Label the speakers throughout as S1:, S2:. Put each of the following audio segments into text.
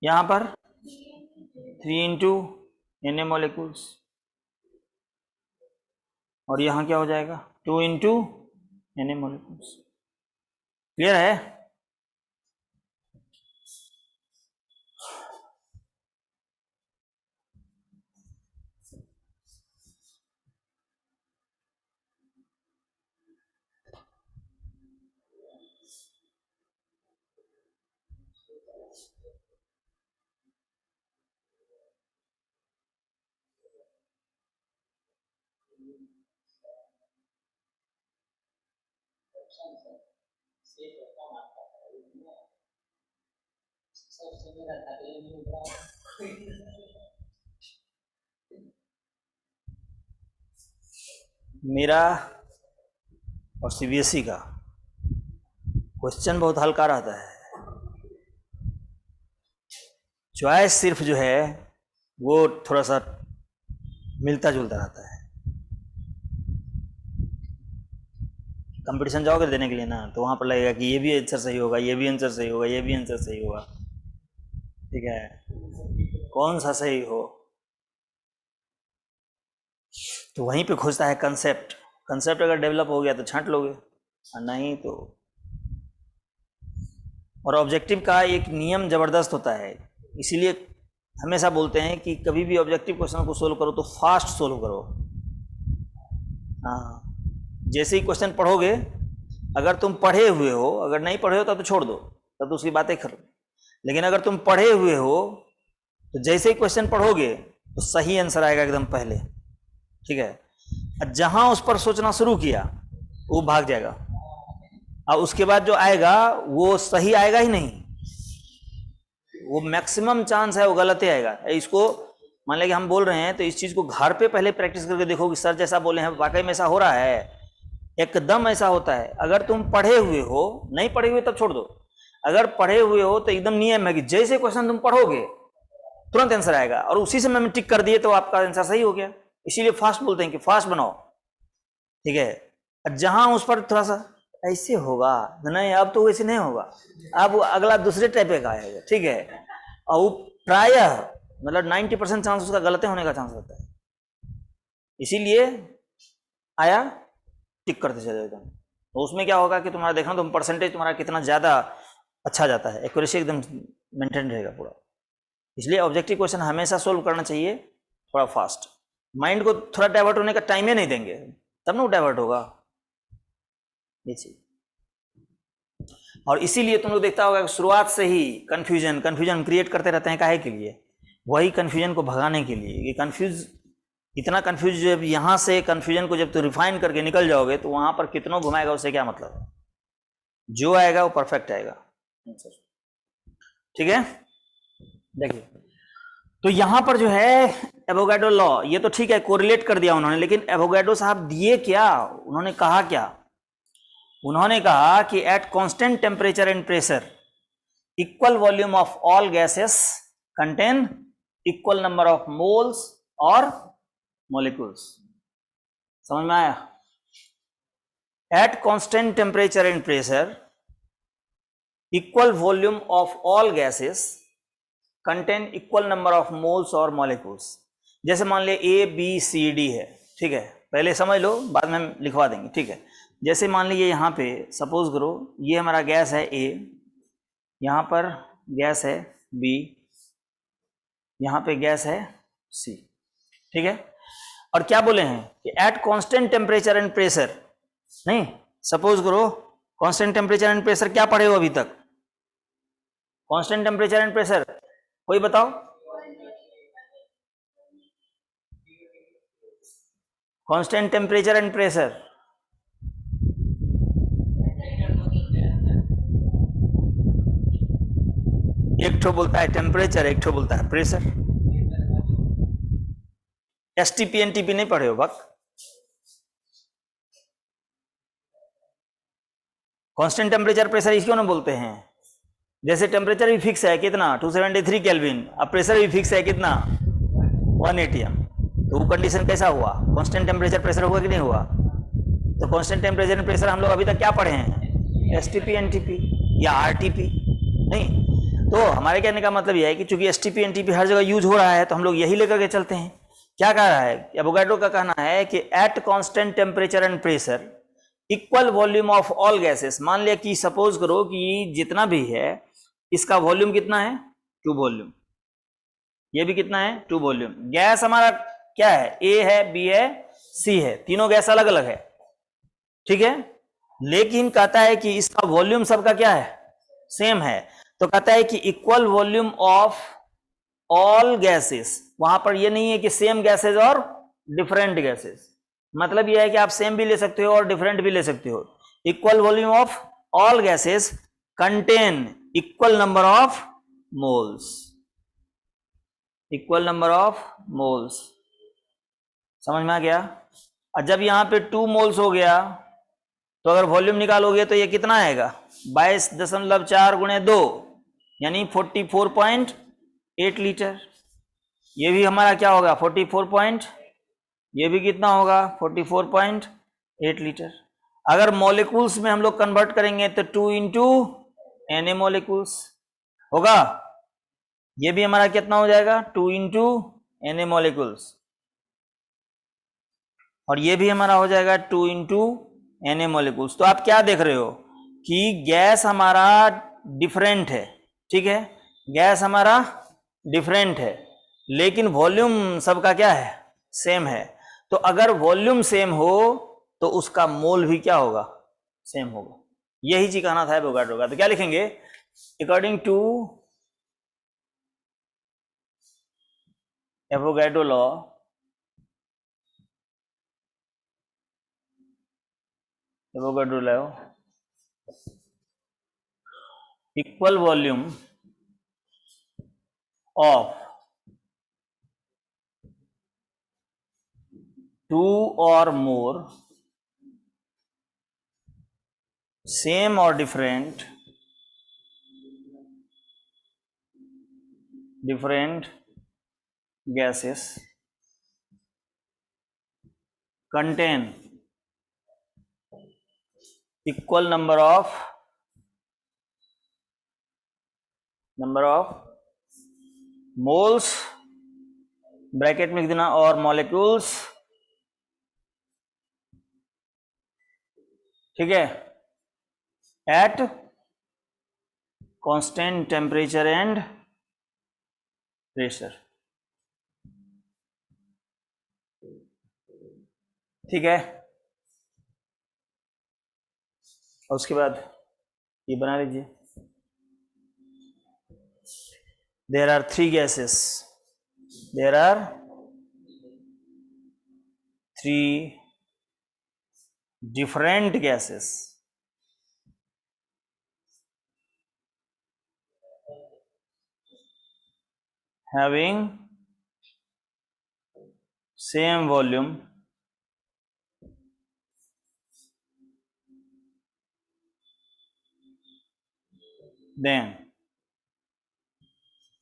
S1: यहाँ पर 3 into Na molecules, और यहाँ क्या हो जाएगा 2 इंटू Na मॉलिक्यूल्स। क्लियर है? मेरा और सीबीएसई का क्वेश्चन बहुत हल्का रहता है, चॉइस सिर्फ जो है वो थोड़ा सा मिलता जुलता रहता है। कंपटीशन जाओगे देने के लिए ना, तो वहाँ पर लगेगा कि ये भी आंसर सही होगा, ये भी आंसर सही होगा, ये भी आंसर सही होगा, ठीक है, कौन सा सही हो। तो वहीं पे खोजता है कंसेप्ट। कंसेप्ट अगर डेवलप हो गया तो छांट लोगे, और नहीं तो। और ऑब्जेक्टिव का एक नियम ज़बरदस्त होता है, इसीलिए हमेशा बोलते हैं कि कभी भी ऑब्जेक्टिव क्वेश्चन को सोल्व करो तो फास्ट सोल्व करो। हाँ, जैसे ही क्वेश्चन पढ़ोगे, अगर तुम पढ़े हुए हो, अगर नहीं पढ़े हो तब तो छोड़ दो, तब तो उसकी बातें करो। लेकिन अगर तुम पढ़े हुए हो तो जैसे ही क्वेश्चन पढ़ोगे तो सही आंसर आएगा एकदम पहले, ठीक है। और जहां उस पर सोचना शुरू किया वो भाग जाएगा, और उसके बाद जो आएगा वो सही आएगा ही नहीं, वो मैक्सिमम चांस है वो गलत ही आएगा। इसको मान लें कि हम बोल रहे हैं तो इस चीज को घर पे पहले प्रैक्टिस करके देखो कि सर जैसा बोले हैं वाकई में ऐसा हो रहा है, एकदम ऐसा होता है। अगर तुम पढ़े हुए हो, नहीं पढ़े हुए तब छोड़ दो, अगर पढ़े हुए हो तो एकदम नियम है कि जैसे क्वेश्चन तुम पढ़ोगे तुरंत आंसर आएगा, और उसी समय में टिक कर दिए तो आपका आंसर सही हो गया। इसीलिए फास्ट बोलते हैं कि फास्ट बनाओ, ठीक है। जहां उस पर थोड़ा सा ऐसे होगा, नहीं अब तो वैसे नहीं होगा, अब अगला दूसरे टाइप का आएगा, ठीक है। और वो प्रायः मतलब 90% चांस उसका गलत होने का चांस रहता है, इसीलिए आया टिक करते चले जाओ। तो उसमें क्या होगा कि तुम्हारा देखना तुम परसेंटेज तुम्हारा कितना ज़्यादा अच्छा जाता है, एक्यूरेसी एकदम मेंटेन रहेगा पूरा। इसलिए ऑब्जेक्टिव क्वेश्चन हमेशा सोल्व करना चाहिए थोड़ा फास्ट। माइंड को थोड़ा डाइवर्ट होने का टाइम ही नहीं देंगे, तब ना वो डाइवर्ट होगा, ये चीज। और इसीलिए तुम लोग देखता होगा कि शुरुआत से ही कंफ्यूजन क्रिएट करते रहते हैं, काहे के लिए? वही कंफ्यूजन को भगाने के लिए। ये कंफ्यूज, इतना कंफ्यूज, जब यहाँ से कंफ्यूजन को जब तो रिफाइन करके निकल जाओगे तो वहां पर कितनों घुमाएगा उससे क्या मतलब है, जो आएगा वो परफेक्ट आएगा, ठीक है। देखिए तो यहां पर जो है एवोगाड्रो लॉ, ये तो ठीक है कोरिलेट कर दिया उन्होंने, लेकिन एवोगाड्रो साहब दिए क्या, उन्होंने कहा क्या? उन्होंने कहा कि at constant temperature and pressure equal volume of all gases contain equal number of moles और मॉलिक्यूल्स। समझ में आया? At constant temperature and pressure equal volume of all gases contain equal number of moles और molecules. जैसे मान लिया A B C D है, ठीक है, पहले समझ लो बाद में हम लिखवा देंगे, ठीक है। जैसे मान लीजिए यहाँ पे सपोज करो ये हमारा गैस है ए, यहाँ पर गैस है बी, यहाँ पे गैस है सी, ठीक है। और क्या बोले हैं कि at constant temperature and pressure, नहीं सपोज करो कांस्टेंट टेम्परेचर एंड प्रेशर क्या पढ़े हो अभी तक? कांस्टेंट टेम्परेचर एंड प्रेशर कोई बताओ? कांस्टेंट टेम्परेचर एंड प्रेशर, एक ठो बोलता है टेम्परेचर, एक ठो बोलता है प्रेशर। एसटीपी एनटीपी नहीं पढ़े हो बक? कांस्टेंट टेम्परेचर प्रेशर इसको ना बोलते हैं। जैसे टेम्परेचर भी फिक्स है कितना 273 केल्विन, अब प्रेशर भी फिक्स है कितना 1 atm, तो वो कंडीशन कैसा हुआ? कांस्टेंट टेम्परेचर प्रेशर हुआ कि नहीं हुआ? तो कांस्टेंट टेम्परेचर एंड प्रेशर हम लोग अभी तक क्या पढ़े हैं? एसटीपी एनटीपी या आरटीपी, नहीं। तो हमारे कहने का मतलब यह है कि चूंकि एसटीपी एनटीपी हर जगह यूज हो रहा है तो हम लोग यही लेकर के चलते हैं। क्या कह रहा है एवोगाड्रो का कहना है कि at constant temperature and pressure equal volume of all gases. मान लिया कि सपोज करो कि जितना भी है इसका वॉल्यूम कितना है, 2 वॉल्यूम, ये भी कितना है, 2 वॉल्यूम। गैस हमारा क्या है, ए है, बी है, सी है, तीनों गैस अलग अलग है, ठीक है। लेकिन कहता है कि इसका वॉल्यूम सबका क्या है, सेम है। तो कहता है कि equal volume of all gases. वहां पर ये नहीं है कि सेम गैसेस और डिफरेंट गैसेस, मतलब यह है कि आप सेम भी ले सकते हो और डिफरेंट भी ले सकते हो। Equal volume of all gases contain equal number of moles, equal number of moles. समझ में आ गया। और जब यहां पे 2 मोल्स हो गया तो अगर वॉल्यूम निकालोगे तो ये कितना आएगा, 22.4 गुणे 2 यानी 44.8 लीटर। ये भी हमारा क्या होगा 44 ये भी कितना होगा 44.8 लीटर। अगर मॉलिक्यूल्स में हम लोग कन्वर्ट करेंगे तो 2 इंटू Na मॉलिक्यूल्स होगा। ये भी हमारा कितना हो जाएगा 2 इंटू Na मॉलिक्यूल्स, और ये भी हमारा हो जाएगा 2 इंटू Na मॉलिक्यूल्स। तो आप क्या देख रहे हो कि गैस हमारा डिफरेंट है, ठीक है, गैस हमारा डिफरेंट है, लेकिन वॉल्यूम सबका क्या है, सेम है। तो अगर वॉल्यूम सेम हो तो उसका मोल भी क्या होगा, सेम होगा। यही चीज कहना था एवोगाड्रो का। तो क्या लिखेंगे, according to Avogadro law, Avogadro law equal volume of 2 or more same or different gases contain equal number of moles, bracket में लिख देना, और मॉलिक्यूल्स, ठीक है, at constant temperature and pressure, ठीक है। और उसके बाद ये बना लीजिए, there are 3 gases, there are 3 different gases having same volume then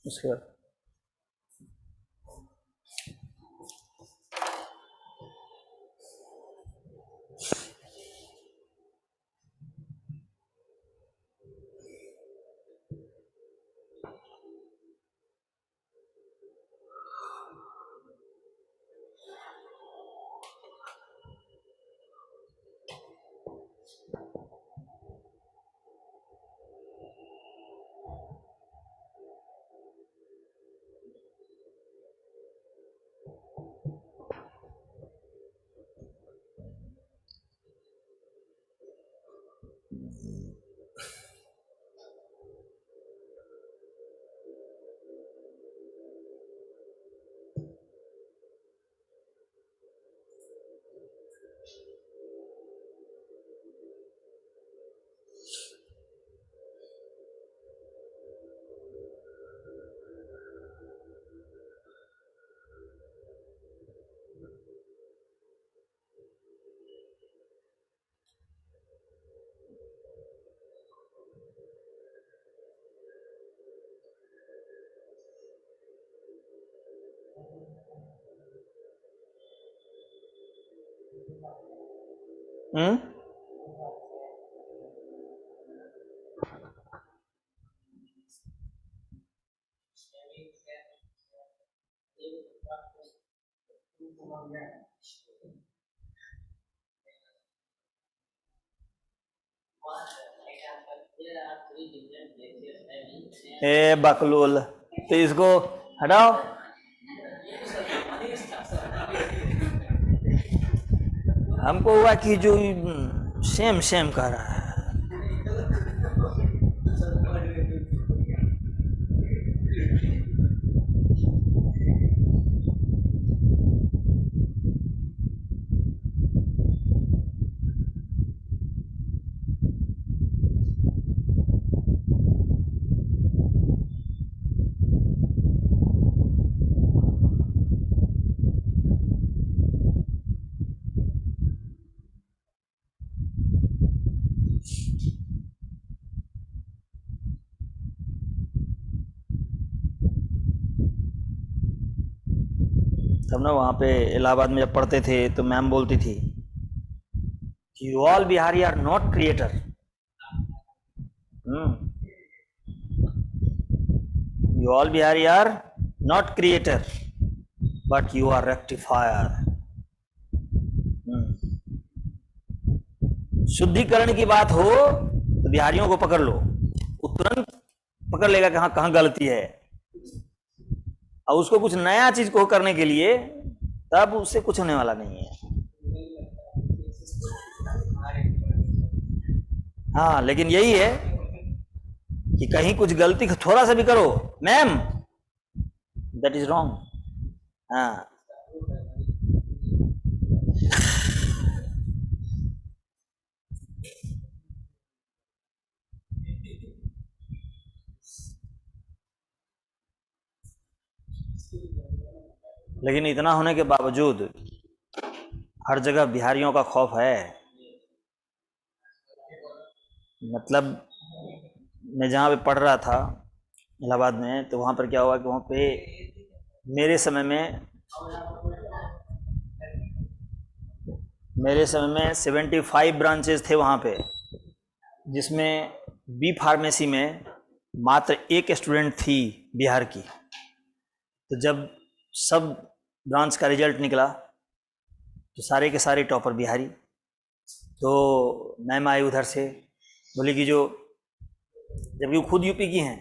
S1: उसके बाद ए बकलोल, तो इसको हटाओ। हमको हुआ कि जो सेम सेम कह रहा है। तब ना वहाँ पे इलाहाबाद में जब पढ़ते थे तो मैम बोलती थी कि you all Bihari are not creator, you all Bihari are not creator but you are rectifier. शुद्धिकरण की बात हो तो बिहारियों को पकड़ लो, वो तुरंत पकड़ लेगा कहाँ कहाँ गलती है, और उसको कुछ नया चीज को करने के लिए तब उससे कुछ होने वाला नहीं है। हाँ, लेकिन यही है कि कहीं कुछ गलती थोड़ा सा भी करो, मैम दैट इज रॉन्ग। हाँ, लेकिन इतना होने के बावजूद हर जगह बिहारियों का खौफ है। मतलब मैं जहाँ पे पढ़ रहा था इलाहाबाद में, तो वहाँ पर क्या हुआ कि वहाँ पे मेरे समय में 75 ब्रांचेस थे वहाँ पे, जिसमें बी फार्मेसी में मात्र एक स्टूडेंट थी बिहार की। तो जब सब ब्रांच का रिजल्ट निकला तो सारे के सारे टॉपर बिहारी। तो मैम आई उधर से, बोली कि जो जबकि वो खुद यूपी की हैं,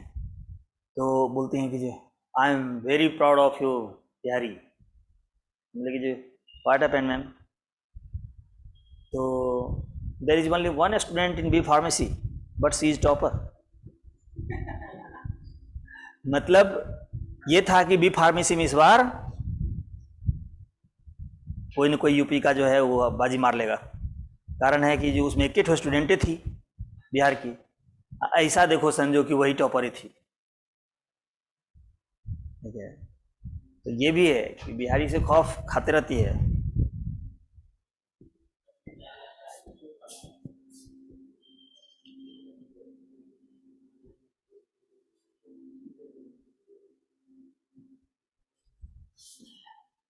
S1: तो बोलती हैं कि जो I am very proud of you Bihari. बोले कि जो व्हाट हैपेंड मैम, तो there is only one student in B pharmacy but she is topper. मतलब ये था कि बी फार्मेसी में इस बार कोई न कोई यूपी का जो है वो बाजी मार लेगा। कारण है कि जो उसमें एक स्टूडेंटें थी बिहार की, ऐसा देखो संजो कि वही टॉपर ही थी। ठीक है, तो ये भी है कि बिहारी से खौफ खाते रहती है।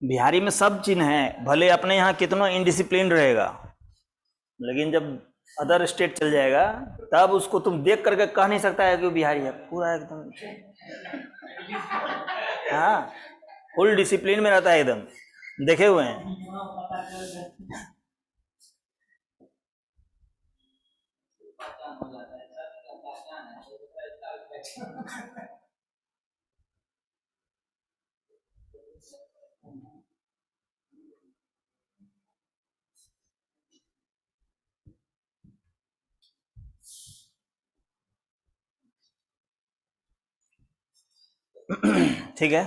S1: बिहारी में सब चिन्ह है, भले अपने यहाँ कितना इनडिसिप्लिन रहेगा, लेकिन जब अदर स्टेट चल जाएगा तब उसको तुम देख करके कह नहीं सकता है कि वो बिहारी है, पूरा एकदम। हाँ, फुल डिसिप्लिन में रहता है एकदम, देखे हुए हैं। ठीक है,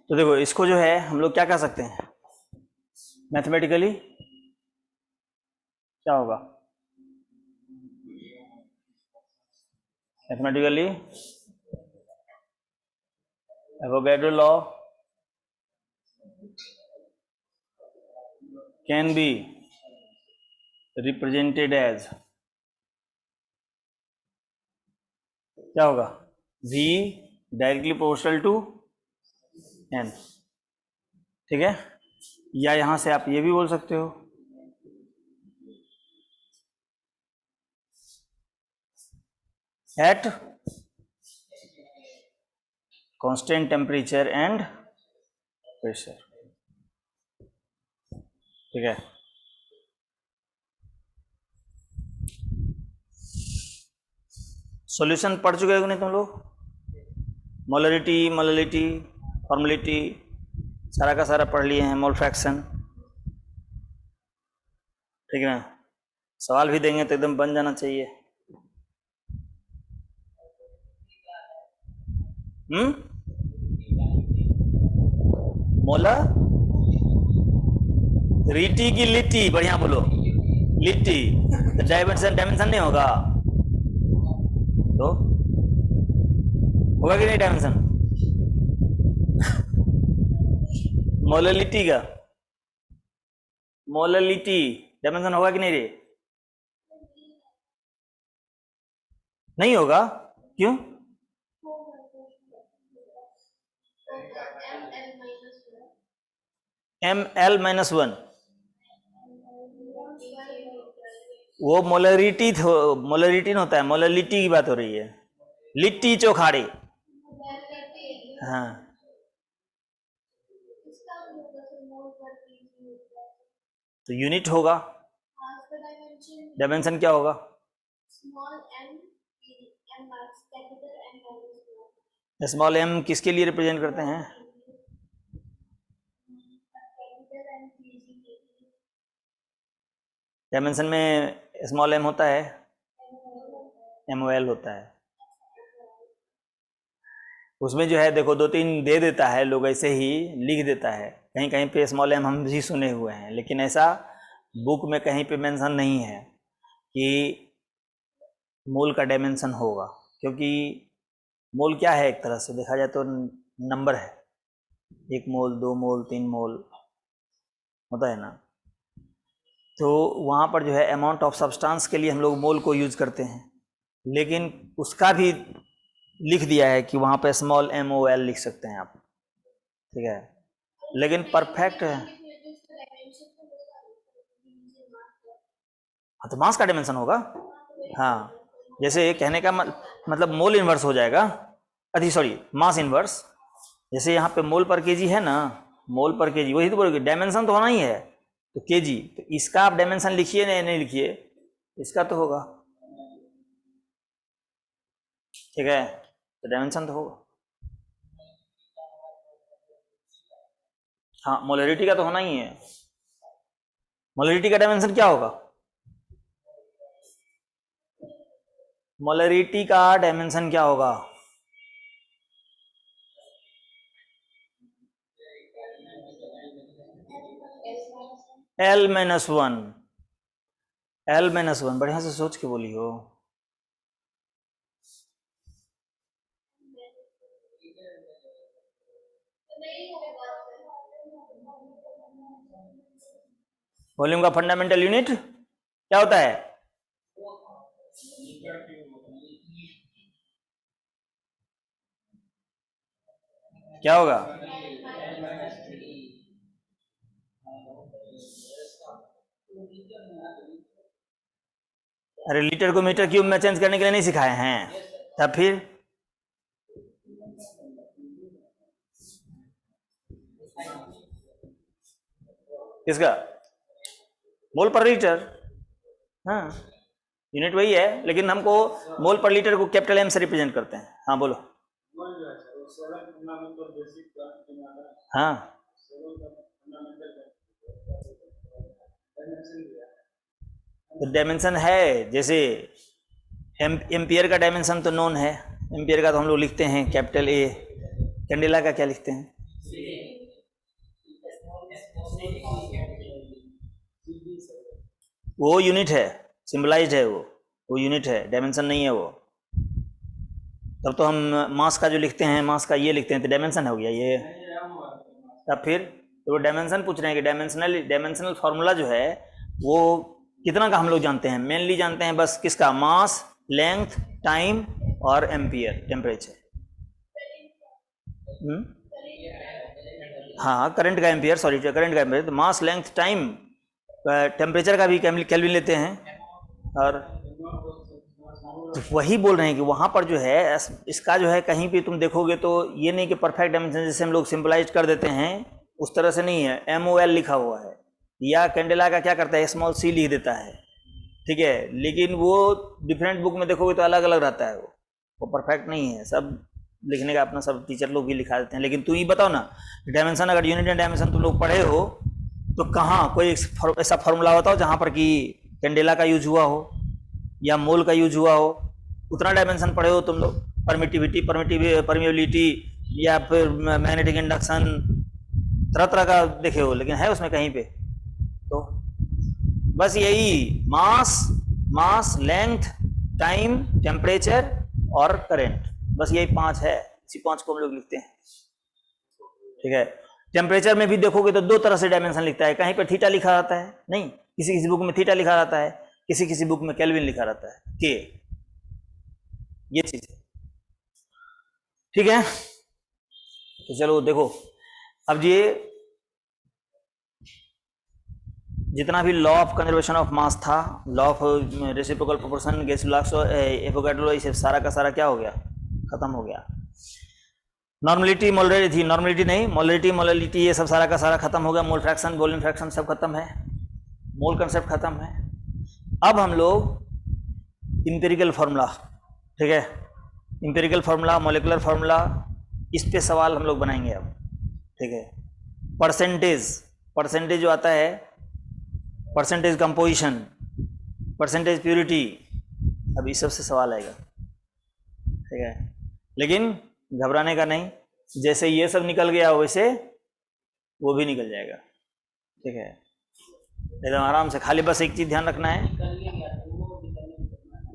S1: तो देखो इसको जो है हम लोग क्या कह सकते हैं मैथमेटिकली, क्या होगा mathematically? Avogadro law can be represented as, क्या होगा, v directly proportional to n। ठीक है, या यहां से आप ये भी बोल सकते हो at constant temperature and pressure. ठीक है। सॉल्यूशन पढ़ चुके हो नहीं तुम लोग? मोलरिटी, मोललिटी, फॉर्मेलिटी सारा का सारा पढ़ लिए हैं। मोल फ्रैक्शन, ठीक है ना? सवाल भी देंगे तो एकदम बन जाना चाहिए। मोला रीटी की लिट्टी, बढ़िया बोलो, लिट्टी। तो डायमेंशन डायमेंशन नहीं होगा तो होगा कि नहीं डायमेंशन? मोललिटी का मोललिटी डायमेंशन होगा कि नहीं रे? नहीं होगा, क्यों? ml-1 वो मोलरिटी मोलरिटी होता है, मोललिटी की बात हो रही है। लिट्टी चोखाड़े, हाँ। तो यूनिट होगा, डायमेंशन क्या होगा? स्मॉल एम किसके लिए रिप्रेजेंट करते हैं? डायमेंशन में स्मॉल एम होता है, MOL होता है। उसमें जो है देखो 2-3 दे देता है, लोग ऐसे ही लिख देता है, कहीं कहीं पे स्मॉल एम हम भी सुने हुए हैं, लेकिन ऐसा बुक में कहीं पे मेंशन नहीं है कि मोल का डायमेंशन होगा, क्योंकि मोल क्या है, एक तरह से देखा जाए तो नंबर है। 1 मोल, 2 मोल, 3 मोल होता है ना। तो वहाँ पर जो है अमाउंट ऑफ सब्सटेंस के लिए हम लोग मोल को यूज करते हैं, लेकिन उसका भी लिख दिया है कि वहाँ पे स्मॉल MOL लिख सकते हैं आप, ठीक है। लेकिन परफेक्ट है, हाँ तो मास का डायमेंशन होगा, हाँ। जैसे कहने का मतलब मोल इन्वर्स हो जाएगा, अरे सॉरी मास इन्वर्स। जैसे यहाँ पे मोल पर केजी है ना, मोल पर केजी, वही तो बोलोगे डायमेंशन तो होना ही है, तो केजी, तो इसका आप डायमेंशन लिखिए नहीं लिखिए, इसका तो होगा, ठीक है। तो डायमेंशन तो होगा, हाँ। मोलरिटी का तो होना ही है। मोलरिटी का डायमेंशन क्या होगा? मोलरिटी का डायमेंशन क्या होगा? L-1, L-1, बढ़िया से सोच के बोली हो। वॉल्यूम का फंडामेंटल यूनिट क्या होता है? क्या होगा? अरे लीटर को मीटर क्यूब में चेंज करने के लिए नहीं सिखाए हैं, तब फिर किसका? मोल पर लीटर, हाँ यूनिट वही है, लेकिन हमको मोल पर लीटर को कैपिटल M से रिप्रेजेंट करते हैं। हाँ बोलो। हाँ तो डायमेंशन है, जैसे एम्पियर का डायमेंशन तो नोन है, एम्पियर का तो हम लोग लिखते हैं कैपिटल A। कैंडेला का क्या लिखते हैं? वो यूनिट है, सिंबलाइज्ड है, वो यूनिट है, डायमेंशन नहीं है वो। तब तो हम मास का जो लिखते हैं, मास का ये लिखते हैं, तो डायमेंशन हो गया ये। तब फिर तो वो डायमेंशन पूछ रहे हैं कि डायमेंशनल फार्मूला जो है वो कितना का हम लोग जानते हैं? मेनली जानते हैं बस किसका? मास, लेंथ, टाइम और एम्पियर, टेम्परेचर। हाँ करंट का एम्पियर, सॉरी करंट का एम्पियर। तो मास, लेंथ, टाइम, टेम्परेचर का भी केल्विन लेते हैं। और तो वही बोल रहे हैं कि वहाँ पर जो है इसका जो है कहीं भी तुम देखोगे तो ये नहीं कि परफेक्ट डायमेंशन जैसे हम लोग सिंपलाइज कर देते हैं, उस तरह से नहीं है। MOL लिखा हुआ है, या कैंडेला का क्या करता है, स्मॉल सी लिख देता है, ठीक है, लेकिन वो डिफरेंट बुक में देखोगे तो अलग अलग रहता है, वो परफेक्ट नहीं है। सब लिखने का अपना सब टीचर लोग भी लिखा देते हैं। लेकिन तू ही बताओ ना, डायमेंशन अगर यूनिट एंड डायमेंशन तुम लोग पढ़े हो तो कहाँ कोई ऐसा फॉर्मूला बताओ जहाँ पर कि कैंडेला का यूज हुआ हो या मोल का यूज हुआ हो। उतना डायमेंशन पढ़े हो तुम लोग, परमिटिविटी या फिर मैग्नेटिक इंडक्शन, तरह तरह का देखे हो, लेकिन है उसमें कहीं पे? तो बस यही मास लेंथ टाइम टेम्परेचर और करंट, बस यही 5 है, इसी 5 को हम लोग लिखते हैं, ठीक है। टेम्परेचर में भी देखोगे तो 2 तरह से डायमेंशन लिखता है, कहीं पर थीटा लिखा रहता है, नहीं, किसी किसी बुक में थीटा लिखा रहता है, किसी किसी बुक में केल्विन लिखा रहता है, के, ये चीज है, ठीक है। तो चलो देखो, अब ये जितना भी law of conservation of mass था, law of reciprocal proportion, gas laws, Avogadro, ये सारा का सारा क्या हो गया, खत्म हो गया। नॉर्मलिटी मोलरिटी थी, नॉर्मलिटी नहीं, मोलरिटी ये सब सारा का सारा खत्म हो गया। मोल फ्रैक्शन, वॉल्यूम फ्रैक्शन सब खत्म है, मोल कंसेप्ट खत्म है। अब हम लोग इंपेरिकल फार्मूला, ठीक है, इंपेरिकल फार्मूला, मॉलिक्यूलर फार्मूला, इस पे सवाल हम लोग बनाएंगे अब, ठीक है। परसेंटेज जो आता है, परसेंटेज कंपोजिशन, परसेंटेज प्योरिटी, अब इस सब से सवाल आएगा, ठीक है। लेकिन घबराने का नहीं, जैसे ये सब निकल गया वैसे वो भी निकल जाएगा, ठीक है, एकदम आराम से। खाली बस एक चीज ध्यान रखना है,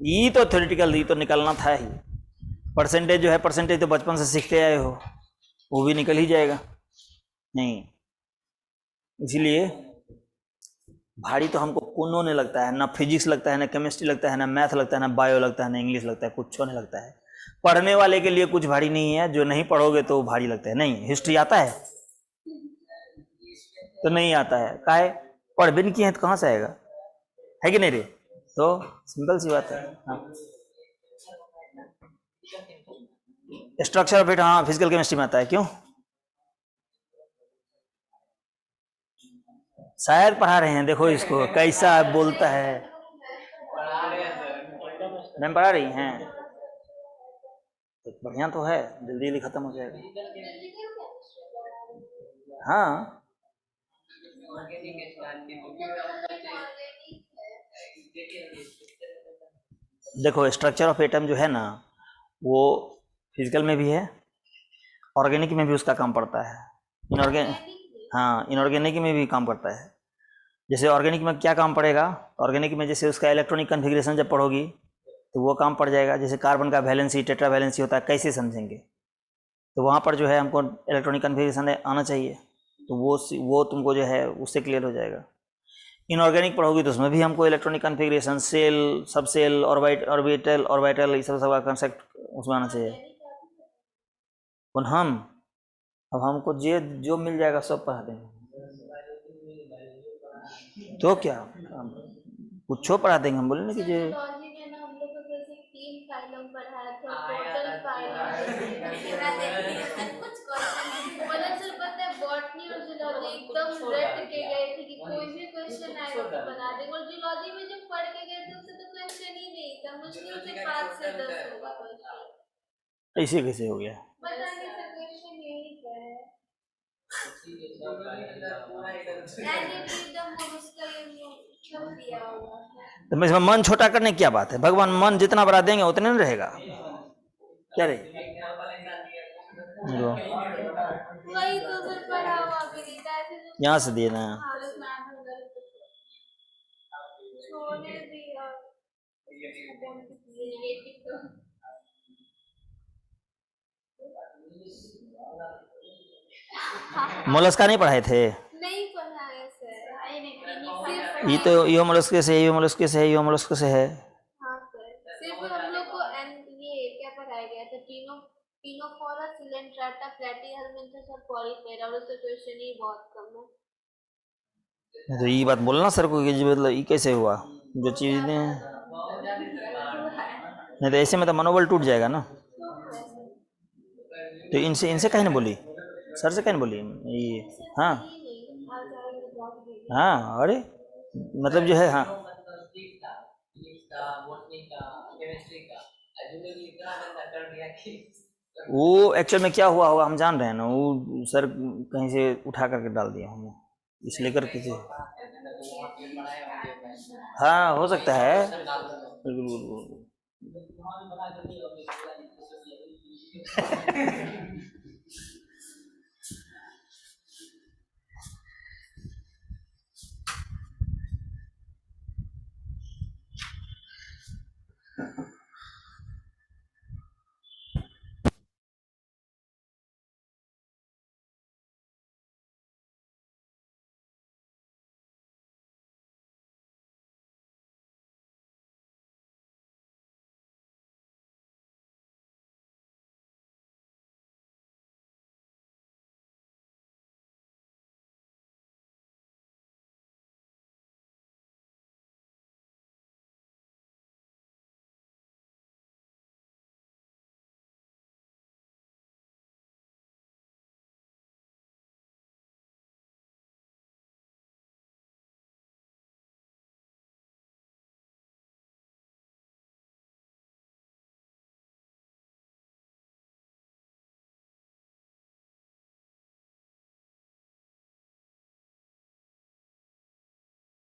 S1: ये तो थ्योरेटिकल, ये तो निकलना था ही। परसेंटेज जो है, परसेंटेज तो बचपन से सीखते आए हो, वो भी निकल ही जाएगा, नहीं, इसीलिए भारी तो हमको कौन नहीं लगता है, ना फिजिक्स लगता है, ना केमिस्ट्री लगता है, ना मैथ लगता है, ना बायो लगता है, ना इंग्लिश लगता है, कुछ नहीं लगता है। पढ़ने वाले के लिए कुछ भारी नहीं है, जो नहीं पढ़ोगे तो भारी लगता है। नहीं, हिस्ट्री आता है तो नहीं आता है, काहे, पढ़ भी नहीं किए हैं तो कहाँ से आएगा, है कि नहीं रे? तो सिंपल सी बात है। हाँ, स्ट्रक्चर ऑफ इट, हाँ, फिजिकल केमिस्ट्री में आता है। क्यों? शायद पढ़ा रहे हैं, देखो इसको कैसा बोलता है। मैम पढ़ा रही हैं, तो बढ़िया तो है, जल्दी जल्दी खत्म हो जाएगा। हाँ, देखो स्ट्रक्चर ऑफ एटम जो है ना, वो फिजिकल में भी है, ऑर्गेनिक में भी उसका काम पड़ता है, इनऑर्गेनिक में भी काम करता है। जैसे ऑर्गेनिक में क्या काम पड़ेगा, ऑर्गेनिक में जैसे उसका इलेक्ट्रॉनिक कन्फिग्रेशन जब पढ़ोगी तो वो काम पड़ जाएगा। जैसे कार्बन का वैलेंसी, टेट्रा वैलेंसी होता है, कैसे समझेंगे, तो वहाँ पर जो है हमको इलेक्ट्रॉनिक कन्फिग्रेशन आना चाहिए, तो वो तुमको जो है उससे क्लियर हो जाएगा। इनऑर्गेनिक पढ़ोगी तो उसमें भी हमको इलेक्ट्रॉनिक कन्फिग्रेशन, सेल, सब सेल, ऑर्बिटल, ये सब का कंसेप्ट उसमें आना चाहिए। और हम अब हमको जो मिल जाएगा सब पढ़ा देंगे, तो क्या कुछ पढ़ा देंगे, हम बोले ना कि जो
S2: बॉटनी और जूलॉजी एकदम रट के गए थे कि कोई भी क्वेश्चन आएगा तो बना देंगे, और जूलॉजी में जब पढ़ के गए थे उससे तो क्वेश्चन ही नहीं था, मुश्किल से 5 से 10 होगा क्वेश्चन।
S1: ऐसे कैसे हो गया,
S2: पता नहीं सर, क्वेश्चन यही है,
S1: तो मैं इसमें मन छोटा करने की क्या बात है, भगवान मन जितना बड़ा देंगे उतने नहीं रहेगा, क्या रे?
S2: वही तो सर पढ़ा हुआ भी नहीं था, ऐसे
S1: यहाँ से दिए ना,
S2: छोड़ने दिया।
S1: मोलस्का नहीं पढ़ाए थे?
S2: नहीं पढ़ाए सर,
S1: ये तो यो मोलस्के से, यो मोलस्के से है, यो मोलस्के से है।
S2: हाँ सर, सिर्फ हम लोग को ये क्या पढ़ाया गया था, टिनोफोरा, सिलेंट्राटा, प्लैटीहेलमिंथस और पॉलीफेरा, और उससे क्वेश्चन ही बहुत कम है।
S1: तो ये बात बोलना सर को कि मतलब ये कैसे हुआ, जो चीज ने, नहीं तो ऐसे में तो मनोबल टूट जाएगा ना। तो इनसे कहीं नहीं बोली, सर से कहीं नहीं बोली ये? हाँ, हाँ, अरे मतलब जो है, हाँ वो एक्चुअल में क्या हुआ होगा हम जान रहे हैं ना, वो सर कहीं से उठा करके डाल दिया हमने, इसलिए कर किसी, हाँ हो सकता है, बिल्कुल बिल्कुल।